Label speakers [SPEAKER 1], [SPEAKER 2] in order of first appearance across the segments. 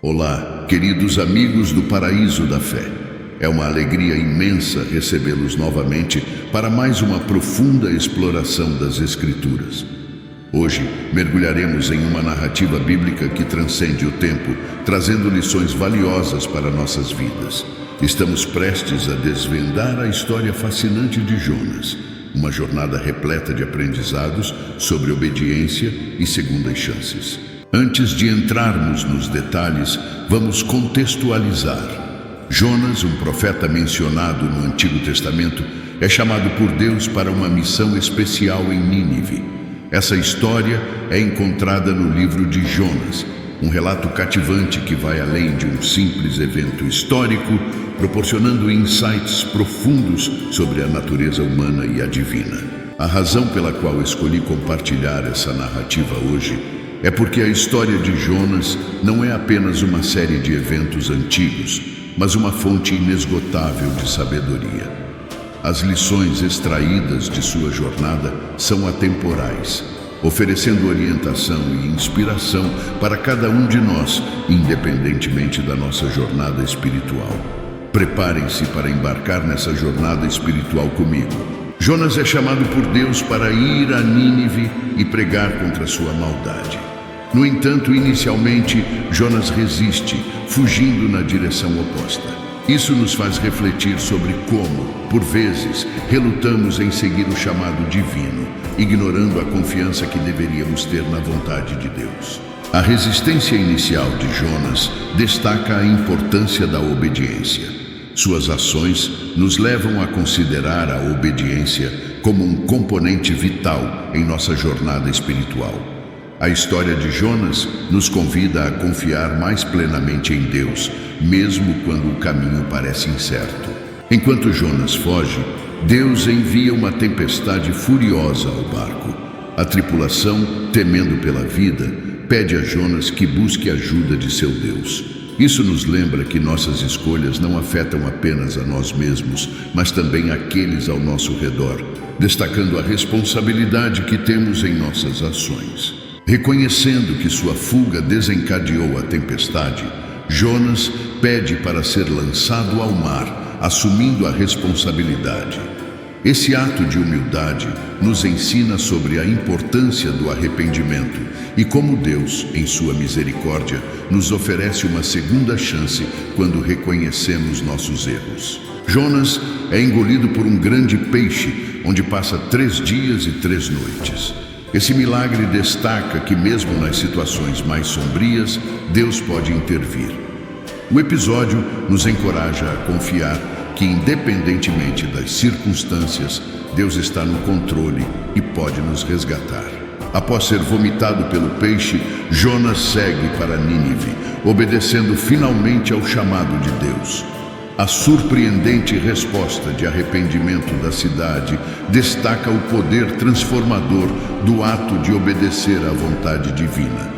[SPEAKER 1] Olá, queridos amigos do Paraíso da Fé. É uma alegria imensa recebê-los novamente para mais uma profunda exploração das Escrituras. Hoje, mergulharemos em uma narrativa bíblica que transcende o tempo, trazendo lições valiosas para nossas vidas. Estamos prestes a desvendar a história fascinante de Jonas, uma jornada repleta de aprendizados sobre obediência e segundas chances. Antes de entrarmos nos detalhes, vamos contextualizar. Jonas, um profeta mencionado no Antigo Testamento, é chamado por Deus para uma missão especial em Nínive. Essa história é encontrada no livro de Jonas, um relato cativante que vai além de um simples evento histórico, proporcionando insights profundos sobre a natureza humana e a divina. A razão pela qual escolhi compartilhar essa narrativa hoje é porque a história de Jonas não é apenas uma série de eventos antigos, mas uma fonte inesgotável de sabedoria. As lições extraídas de sua jornada são atemporais, oferecendo orientação e inspiração para cada um de nós, independentemente da nossa jornada espiritual. Preparem-se para embarcar nessa jornada espiritual comigo. Jonas é chamado por Deus para ir a Nínive e pregar contra sua maldade. No entanto, inicialmente, Jonas resiste, fugindo na direção oposta. Isso nos faz refletir sobre como, por vezes, relutamos em seguir o chamado divino, ignorando a confiança que deveríamos ter na vontade de Deus. A resistência inicial de Jonas destaca a importância da obediência. Suas ações nos levam a considerar a obediência como um componente vital em nossa jornada espiritual. A história de Jonas nos convida a confiar mais plenamente em Deus, mesmo quando o caminho parece incerto. Enquanto Jonas foge, Deus envia uma tempestade furiosa ao barco. A tripulação, temendo pela vida, pede a Jonas que busque ajuda de seu Deus. Isso nos lembra que nossas escolhas não afetam apenas a nós mesmos, mas também aqueles ao nosso redor, destacando a responsabilidade que temos em nossas ações. Reconhecendo que sua fuga desencadeou a tempestade, Jonas pede para ser lançado ao mar, assumindo a responsabilidade. Esse ato de humildade nos ensina sobre a importância do arrependimento e como Deus, em sua misericórdia, nos oferece uma segunda chance quando reconhecemos nossos erros. Jonas é engolido por um grande peixe, onde passa 3 dias e 3 noites. Esse milagre destaca que mesmo nas situações mais sombrias, Deus pode intervir. O episódio nos encoraja a confiar que, independentemente das circunstâncias, Deus está no controle e pode nos resgatar. Após ser vomitado pelo peixe, Jonas segue para Nínive, obedecendo finalmente ao chamado de Deus. A surpreendente resposta de arrependimento da cidade destaca o poder transformador do ato de obedecer à vontade divina.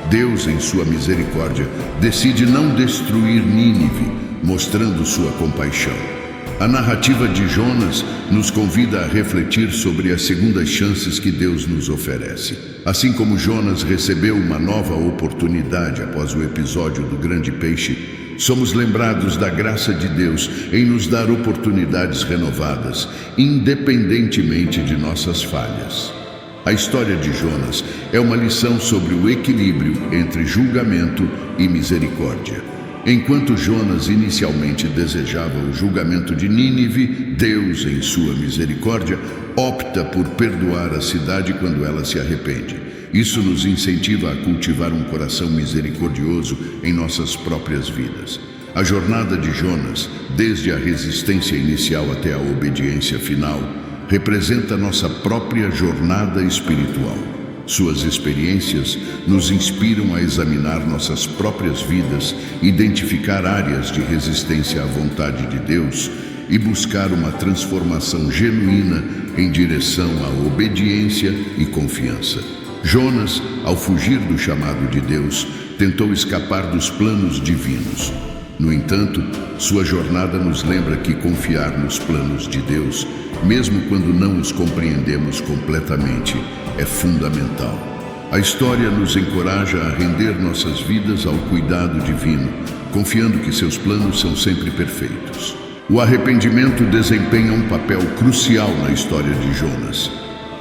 [SPEAKER 1] Deus, em sua misericórdia, decide não destruir Nínive, mostrando sua compaixão. A narrativa de Jonas nos convida a refletir sobre as segundas chances que Deus nos oferece. Assim como Jonas recebeu uma nova oportunidade após o episódio do grande peixe, somos lembrados da graça de Deus em nos dar oportunidades renovadas, independentemente de nossas falhas. A história de Jonas é uma lição sobre o equilíbrio entre julgamento e misericórdia. Enquanto Jonas inicialmente desejava o julgamento de Nínive, Deus, em sua misericórdia, opta por perdoar a cidade quando ela se arrepende. Isso nos incentiva a cultivar um coração misericordioso em nossas próprias vidas. A jornada de Jonas, desde a resistência inicial até a obediência final, representa nossa própria jornada espiritual. Suas experiências nos inspiram a examinar nossas próprias vidas, identificar áreas de resistência à vontade de Deus e buscar uma transformação genuína em direção à obediência e confiança. Jonas, ao fugir do chamado de Deus, tentou escapar dos planos divinos. No entanto, sua jornada nos lembra que confiar nos planos de Deus, mesmo quando não os compreendemos completamente, é fundamental. A história nos encoraja a render nossas vidas ao cuidado divino, confiando que seus planos são sempre perfeitos. O arrependimento desempenha um papel crucial na história de Jonas.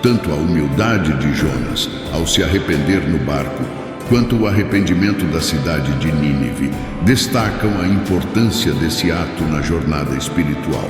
[SPEAKER 1] Tanto a humildade de Jonas ao se arrepender no barco, quanto o arrependimento da cidade de Nínive destacam a importância desse ato na jornada espiritual.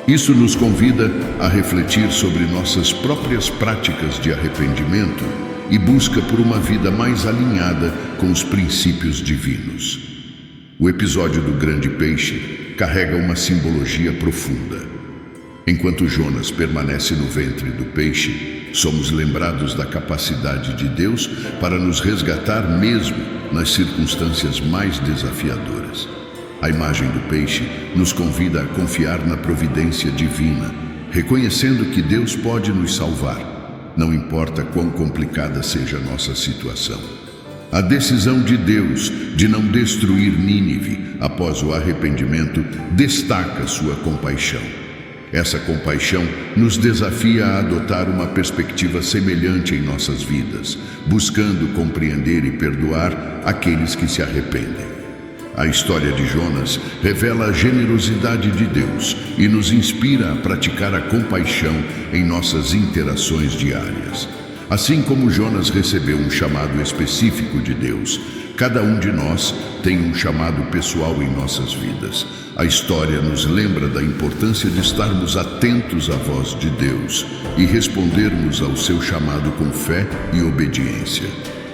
[SPEAKER 1] Isso nos convida a refletir sobre nossas próprias práticas de arrependimento e busca por uma vida mais alinhada com os princípios divinos. O episódio do grande peixe carrega uma simbologia profunda. Enquanto Jonas permanece no ventre do peixe, somos lembrados da capacidade de Deus para nos resgatar mesmo nas circunstâncias mais desafiadoras. A imagem do peixe nos convida a confiar na providência divina, reconhecendo que Deus pode nos salvar, não importa quão complicada seja a nossa situação. A decisão de Deus de não destruir Nínive após o arrependimento destaca sua compaixão. Essa compaixão nos desafia a adotar uma perspectiva semelhante em nossas vidas, buscando compreender e perdoar aqueles que se arrependem. A história de Jonas revela a generosidade de Deus e nos inspira a praticar a compaixão em nossas interações diárias. Assim como Jonas recebeu um chamado específico de Deus, cada um de nós tem um chamado pessoal em nossas vidas. A história nos lembra da importância de estarmos atentos à voz de Deus e respondermos ao seu chamado com fé e obediência.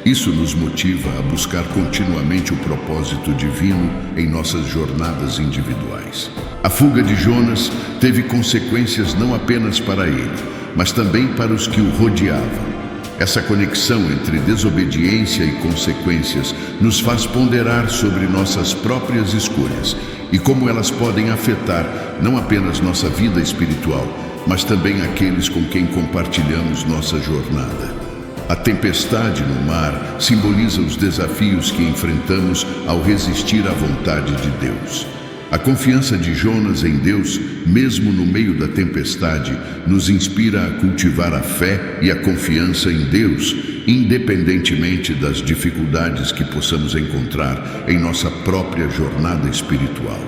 [SPEAKER 1] Isso nos motiva a buscar continuamente o propósito divino em nossas jornadas individuais. A fuga de Jonas teve consequências não apenas para ele, mas também para os que o rodeavam. Essa conexão entre desobediência e consequências nos faz ponderar sobre nossas próprias escolhas e como elas podem afetar não apenas nossa vida espiritual, mas também aqueles com quem compartilhamos nossa jornada. A tempestade no mar simboliza os desafios que enfrentamos ao resistir à vontade de Deus. A confiança de Jonas em Deus, mesmo no meio da tempestade, nos inspira a cultivar a fé e a confiança em Deus, independentemente das dificuldades que possamos encontrar em nossa própria jornada espiritual.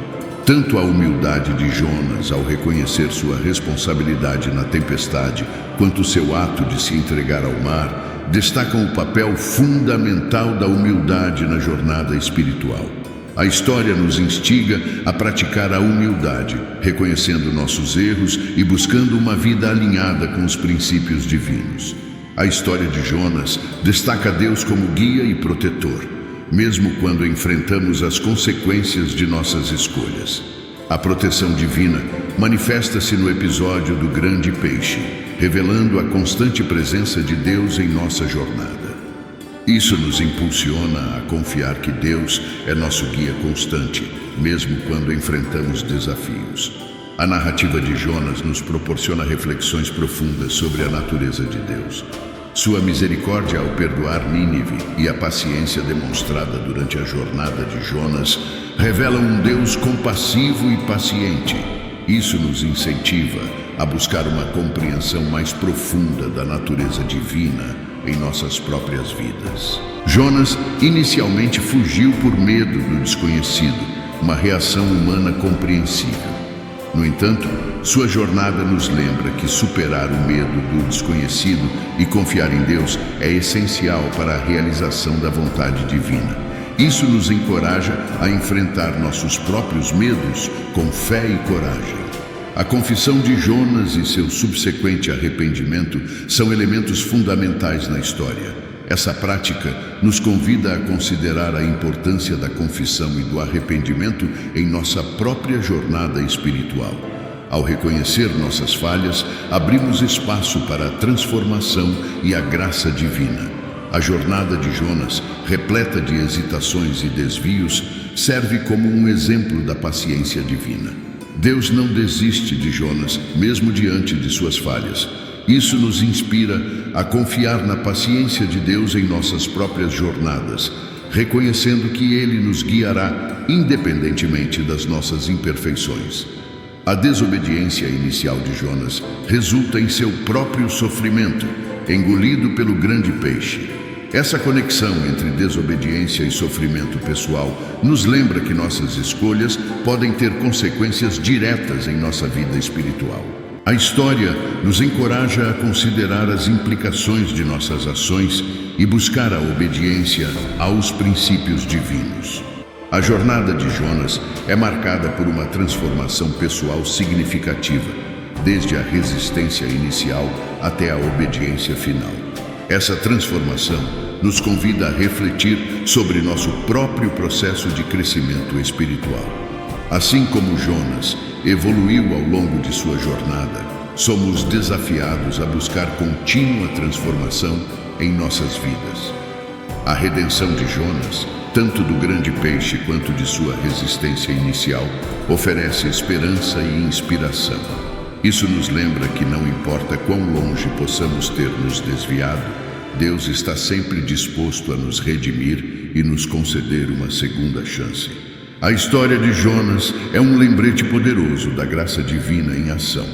[SPEAKER 1] Tanto a humildade de Jonas ao reconhecer sua responsabilidade na tempestade, quanto o seu ato de se entregar ao mar, destacam o papel fundamental da humildade na jornada espiritual. A história nos instiga a praticar a humildade, reconhecendo nossos erros e buscando uma vida alinhada com os princípios divinos. A história de Jonas destaca Deus como guia e protetor, mesmo quando enfrentamos as consequências de nossas escolhas. A proteção divina manifesta-se no episódio do grande peixe, revelando a constante presença de Deus em nossa jornada. Isso nos impulsiona a confiar que Deus é nosso guia constante, mesmo quando enfrentamos desafios. A narrativa de Jonas nos proporciona reflexões profundas sobre a natureza de Deus. Sua misericórdia ao perdoar Nínive e a paciência demonstrada durante a jornada de Jonas revelam um Deus compassivo e paciente. Isso nos incentiva a buscar uma compreensão mais profunda da natureza divina em nossas próprias vidas. Jonas inicialmente fugiu por medo do desconhecido, uma reação humana compreensível. No entanto, sua jornada nos lembra que superar o medo do desconhecido e confiar em Deus é essencial para a realização da vontade divina. Isso nos encoraja a enfrentar nossos próprios medos com fé e coragem. A confissão de Jonas e seu subsequente arrependimento são elementos fundamentais na história. Essa prática nos convida a considerar a importância da confissão e do arrependimento em nossa própria jornada espiritual. Ao reconhecer nossas falhas, abrimos espaço para a transformação e a graça divina. A jornada de Jonas, repleta de hesitações e desvios, serve como um exemplo da paciência divina. Deus não desiste de Jonas, mesmo diante de suas falhas. Isso nos inspira a confiar na paciência de Deus em nossas próprias jornadas, reconhecendo que Ele nos guiará independentemente das nossas imperfeições. A desobediência inicial de Jonas resulta em seu próprio sofrimento, engolido pelo grande peixe. Essa conexão entre desobediência e sofrimento pessoal nos lembra que nossas escolhas podem ter consequências diretas em nossa vida espiritual. A história nos encoraja a considerar as implicações de nossas ações e buscar a obediência aos princípios divinos. A jornada de Jonas é marcada por uma transformação pessoal significativa, desde a resistência inicial até a obediência final. Essa transformação nos convida a refletir sobre nosso próprio processo de crescimento espiritual. Assim como Jonas evoluiu ao longo de sua jornada, somos desafiados a buscar contínua transformação em nossas vidas. A redenção de Jonas, tanto do grande peixe quanto de sua resistência inicial, oferece esperança e inspiração. Isso nos lembra que não importa quão longe possamos ter nos desviado, Deus está sempre disposto a nos redimir e nos conceder uma segunda chance. A história de Jonas é um lembrete poderoso da graça divina em ação.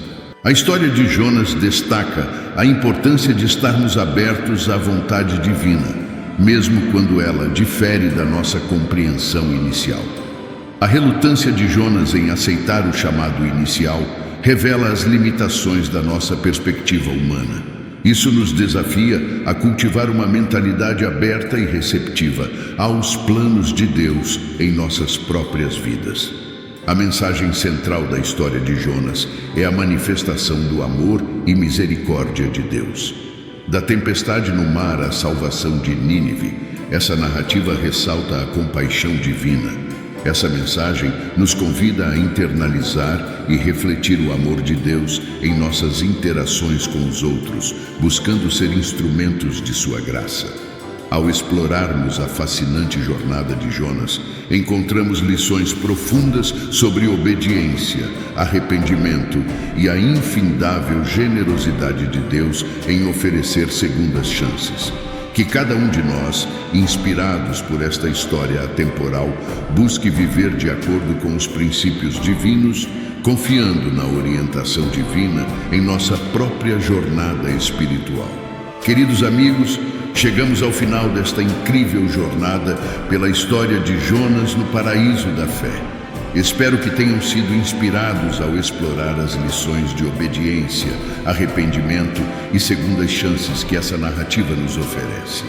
[SPEAKER 1] A história de Jonas destaca a importância de estarmos abertos à vontade divina, mesmo quando ela difere da nossa compreensão inicial. A relutância de Jonas em aceitar o chamado inicial revela as limitações da nossa perspectiva humana. Isso nos desafia a cultivar uma mentalidade aberta e receptiva aos planos de Deus em nossas próprias vidas. A mensagem central da história de Jonas é a manifestação do amor e misericórdia de Deus. Da tempestade no mar à salvação de Nínive, essa narrativa ressalta a compaixão divina. Essa mensagem nos convida a internalizar e refletir o amor de Deus em nossas interações com os outros, buscando ser instrumentos de sua graça. Ao explorarmos a fascinante jornada de Jonas, encontramos lições profundas sobre obediência, arrependimento e a infindável generosidade de Deus em oferecer segundas chances. Que cada um de nós, inspirados por esta história atemporal, busque viver de acordo com os princípios divinos, confiando na orientação divina em nossa própria jornada espiritual. Queridos amigos, chegamos ao final desta incrível jornada pela história de Jonas no paraíso da fé. Espero que tenham sido inspirados ao explorar as lições de obediência, arrependimento e segundas chances que essa narrativa nos oferece.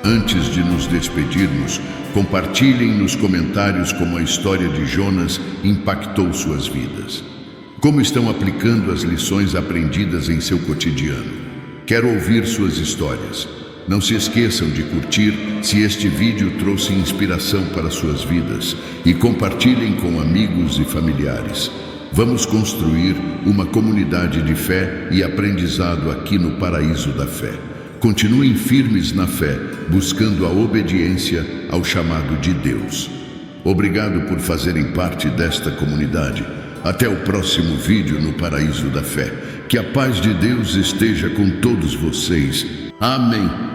[SPEAKER 1] Antes de nos despedirmos, compartilhem nos comentários como a história de Jonas impactou suas vidas. Como estão aplicando as lições aprendidas em seu cotidiano? Quero ouvir suas histórias. Não se esqueçam de curtir se este vídeo trouxe inspiração para suas vidas e compartilhem com amigos e familiares. Vamos construir uma comunidade de fé e aprendizado aqui no Paraíso da Fé. Continuem firmes na fé, buscando a obediência ao chamado de Deus. Obrigado por fazerem parte desta comunidade. Até o próximo vídeo no Paraíso da Fé. Que a paz de Deus esteja com todos vocês. Amém.